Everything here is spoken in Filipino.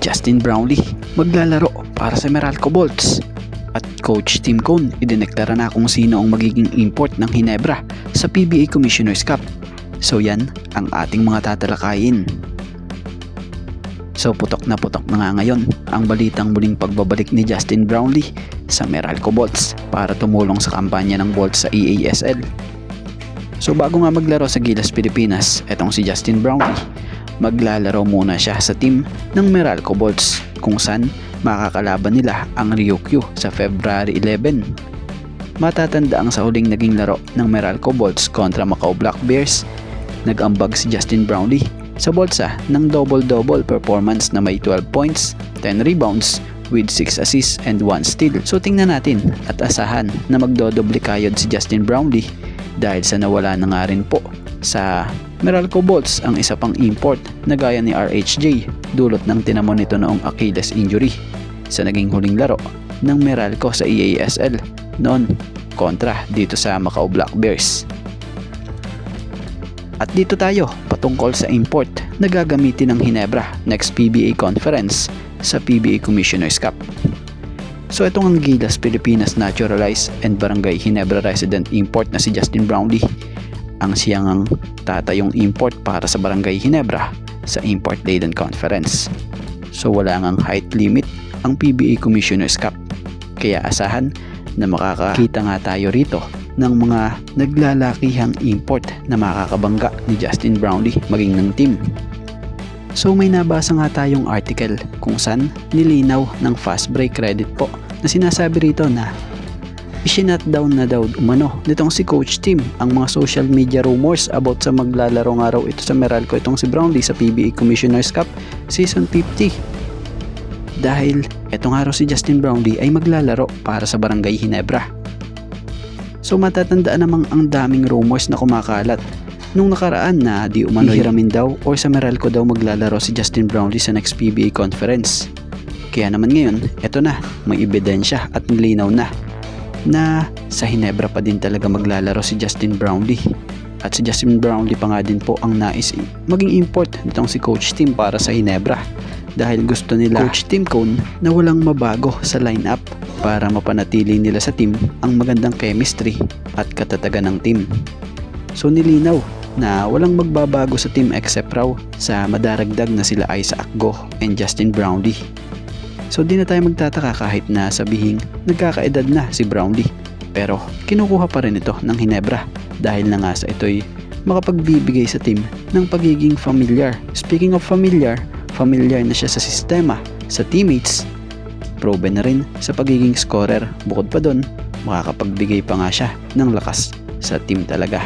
Justin Brownlee maglalaro para sa Meralco Bolts. At Coach Tim Cone idineklara na kung sino ang magiging import ng Ginebra sa PBA Commissioner's Cup. So yan ang ating mga tatalakayin. So putok na nga ngayon ang balitang muling pagbabalik ni Justin Brownlee sa Meralco Bolts para tumulong sa kampanya ng Bolts sa EASL. So bago nga maglaro sa Gilas Pilipinas, etong si Justin Brownlee, maglalaro muna siya sa team ng Meralco Bolts kung saan makakalaban nila ang Ryukyu sa February 11. Matatanda ang sa huling naging laro ng Meralco Bolts kontra Macau Black Bears, nag-ambag si Justin Brownlee sa bulsa ng double-double performance na may 12 points, 10 rebounds with 6 assists and 1 steal. So tingnan natin at asahan na magdodoble kayod si Justin Brownlee dahil sa nawala na nga rin po sa Meralco Bolts ang isa pang import na gaya ni RHJ dulot ng tinamo nito noong Achilles injury sa naging huling laro ng Meralco sa EASL noon kontra dito sa Macau Black Bears. At dito tayo patungkol sa import na gagamitin ng Ginebra next PBA conference sa PBA Commissioner's Cup. So itong ang Gilas Pilipinas naturalized and Barangay Ginebra resident import na si Justin Brownlee ang siyang ang tatayong import para sa Barangay Ginebra sa Import Laden Conference. So wala ngang height limit ang PBA Commissioner's Cup, kaya asahan na makakakita nga tayo rito ng mga naglalakihang import na makakabangga ni Justin Brownlee maging ng team. So may nabasa nga tayong article kung saan nilinaw ng Fast Break Credit po na sinasabi rito na isinut down na daw umano nitong si Coach Tim ang mga social media rumors about sa maglalaro nga raw ito sa Meralco itong si Brownlee sa PBA Commissioner's Cup Season 50 dahil eto nga raw si Justin Brownlee ay maglalaro para sa Barangay Ginebra. So matatandaan namang ang daming rumors na kumakalat nung nakaraan na di umano hiramin daw or sa Meralco daw maglalaro si Justin Brownlee sa next PBA conference. Kaya naman ngayon, eto na, may ebidensya at nilinaw na sa Ginebra pa din talaga maglalaro si Justin Brownlee. At si Justin Brownlee pa nga din po ang nais maging import nitong si Coach Tim para sa Ginebra dahil gusto nila Coach Tim Cone na walang mabago sa lineup para mapanatili nila sa team ang magandang chemistry at katatagan ng team. So nilinaw na walang magbabago sa team except raw sa madaragdag na sila Isaac Goh and Justin Brownlee. So di na tayo magtataka kahit na sabihing nagkakaedad na si Brownlee, pero kinukuha pa rin ito ng Ginebra dahil na nga sa ito'y makapagbibigay sa team ng pagiging familiar. Speaking of familiar na siya sa sistema, sa teammates, proven na rin sa pagiging scorer. Bukod pa doon, makakapagbigay pa nga siya ng lakas sa team talaga.